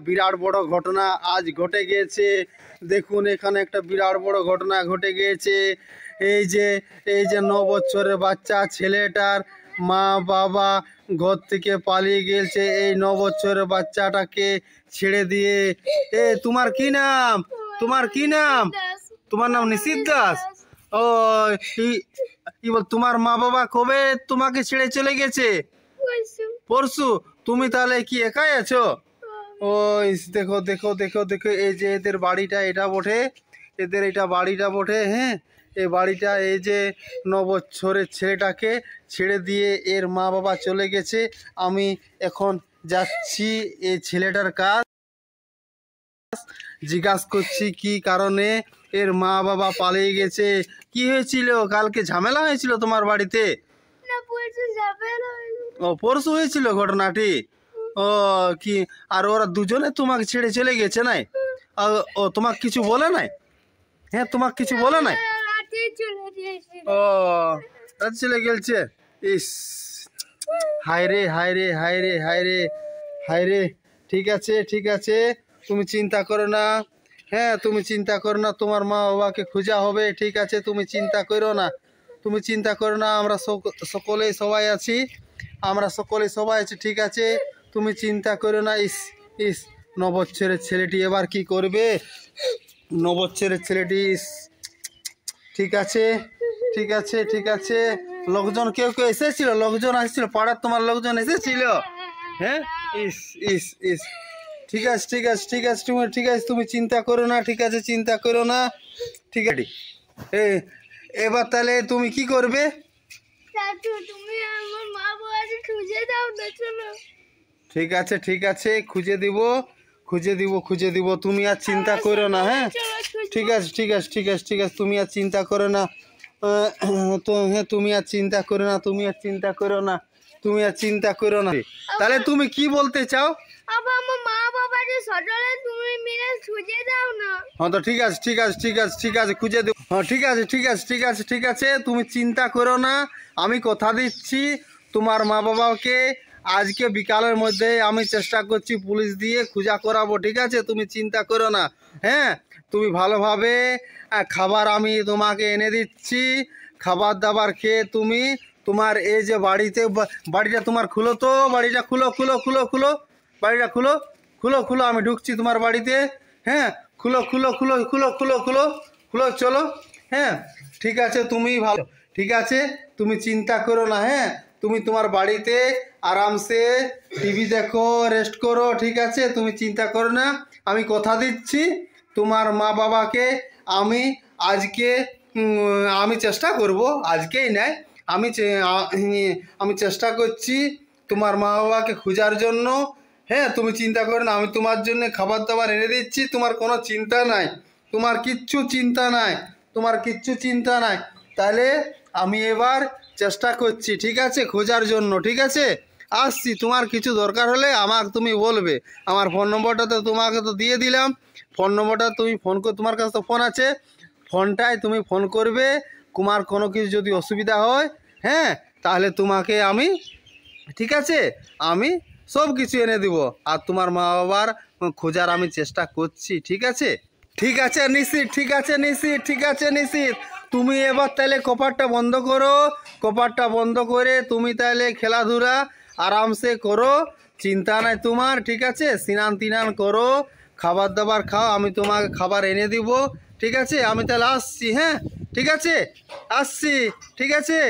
বিরাট বড় ঘটনা আজ ঘটে গিয়েছে। দেখুন এখানে একটা বিরাট বড় ঘটনা ঘটে গিয়েছে। এই যে 9 বছরের বাচ্চা ছেলেটার মা বাবা ঘর থেকে পালিয়ে গেছে এই 9 বছরের বাচ্চাটাকে ছেড়ে দিয়ে। তোমার কি নাম? তোমার কি নাম? তোমার নাম নিশিত দাস। ও তোমার মা বাবা কবে তোমাকে ছেড়ে চলে গেছে? পরশু। তুমি তাহলে কি একাই আছো? ওই দেখো দেখো দেখো দেখো, এই যে এদের বাড়িটা এটা বটে, এদের এটা বাড়িটা বটে। হ্যাঁ, এই বাড়িটা এই যে 9 বছরের ছেলেটাকে ছেড়ে দিয়ে এর মা বাবা চলে গেছে। আমি এখন যাচ্ছি এই ছেলেটার কাজ, জিজ্ঞাসা করছি কি কারণে এর মা বাবা পালিয়ে গেছে। কি হয়েছিল? কালকে ঝামেলা হয়েছিল তোমার বাড়িতে? ও পরশু হয়েছিল ঘটনাটি। ও কি আর ওরা দুজনে তোমাকে ছেড়ে চলে গেছে নাই? ও তোমাকে কিছু বলে নাই? হ্যাঁ, তোমাকে কিছু বলে নাই? ও চলে গেছে। ইস, হায় রে হায় রে হায় রে হায় রে হায় রে। ঠিক আছে ঠিক আছে, তুমি চিন্তা করো না। হ্যাঁ, তুমি চিন্তা করো না, তোমার মা বাবাকে খোঁজা হবে। ঠিক আছে, তুমি চিন্তা করো না, তুমি চিন্তা করো না। আমরা সকলেই সবাই আছি, আমরা সকলেই সবাই আছি। ঠিক আছে, তুমি চিন্তা করো না। ইস ইস, 9 বছরের ছেলেটি এবার কি করবে? 9 বছরের ছেলেটি। ঠিক আছে ঠিক আছে ঠিক আছে, লোকজন কেউ কেউ এসেছিল? লোকজন আসছিল পাড়ার, তোমার লোকজন এসেছিল? হ্যাঁ, ইস ইস ইস, ঠিক আছে ঠিক আছে ঠিক আছে, তুমি ঠিক আছে, তুমি চিন্তা করো না। ঠিক আছে, চিন্তা করো না। ঠিক আছে, এবার তাহলে তুমি কি করবে? ঠিক আছে ঠিক আছে, খুঁজে দিব খুঁজে দিব খুঁজে দিব, তুমি আর চিন্তা করো না। হ্যাঁ, ঠিক আছে ঠিক আছে ঠিক আছে ঠিক আছে, তুমি আর চিন্তা করো না। তো হ্যাঁ, তুমি আর চিন্তা করো না, তুমি আর চিন্তা করো না, তুমি আর চিন্তা করো না। তাহলে তুমি কি বলতে চাও? হ্যাঁ, তো ঠিক আছে ঠিক আছে ঠিক আছে ঠিক আছে, খুঁজে দেবো। হ্যাঁ, ঠিক আছে ঠিক আছে ঠিক আছে ঠিক আছে, তুমি চিন্তা করো না। আমি কথা দিচ্ছি তোমার মা বাবাকে আজকে বিকালের মধ্যে আমি চেষ্টা করছি পুলিশ দিয়ে খোঁজা করাবো। ঠিক আছে, তুমি চিন্তা করো না। হ্যাঁ, তুমি ভালোভাবে খাবার আমি তোমাকে এনে দিচ্ছি। খাবার দাবার খেয়ে তুমি তোমার এই যে বাড়িটা তোমার খুলো তো, বাড়িটা খুলো খুলো খুলো খুলো, বাড়িটা খুলো খুলো খুলো, আমি ঢুকছি তোমার বাড়িতে। হ্যাঁ, খুলো খুলো খুলো খুলো খুলো খুলো খুলো, চলো। হ্যাঁ, ঠিক আছে, তুমি ভালো, ঠিক আছে, তুমি চিন্তা করো না। হ্যাঁ, তুমি তোমার বাড়িতে আরামসে টিভি দেখো, রেস্ট করো। ঠিক আছে, তুমি চিন্তা করো না। আমি কথা দিচ্ছি তোমার মা বাবাকে আমি আজকে আমি চেষ্টা করব, আজকেই নয়, আমি চেষ্টা করছি তোমার মা বাবাকে খোঁজার জন্য। হ্যাঁ, তুমি চিন্তা করো না, আমি তোমার জন্য খাবার দাবার এনে দিচ্ছি। তোমার কোনো চিন্তা নাই, তোমার কিচ্ছু চিন্তা নাই, তোমার কিচ্ছু চিন্তা নাই। তাহলে আমি এবার চেষ্টা করছি, ঠিক আছে, খোঁজার জন্য। ঠিক আছে, আসছি। তোমার কিছু দরকার হলে আমাকে তুমি বলবে। আমার ফোন নম্বরটা তো তোমাকে তো দিয়ে দিলাম। ফোন নম্বরটা তুমি তোমার কাছে তো ফোন আছে, ফোনটায় তুমি ফোন করবে। তোমার কোনো কিছু যদি অসুবিধা হয়, হ্যাঁ, তাহলে তোমাকে আমি, ঠিক আছে, আমি সব কিছু এনে দিব। আর তোমার মা বাবার খোঁজার আমি চেষ্টা করছি। ঠিক আছে ঠিক আছে নিশিত, ঠিক আছে নিশিত, ঠিক আছে নিশিত, তুমি এবার তাহলে কপারটা বন্ধ করো। কপারটা বন্ধ করে তুমি তাহলে খেলাধুলা আরামসে করো, চিন্তা নাই তোমার। ঠিক আছে, স্নান তিনান করো, খাবার দাবার খাও, আমি তোমাকে খাবার এনে দিব। ঠিক আছে, আমি তাহলে আসছি। হ্যাঁ, ঠিক আছে, আসছি। ঠিক আছে।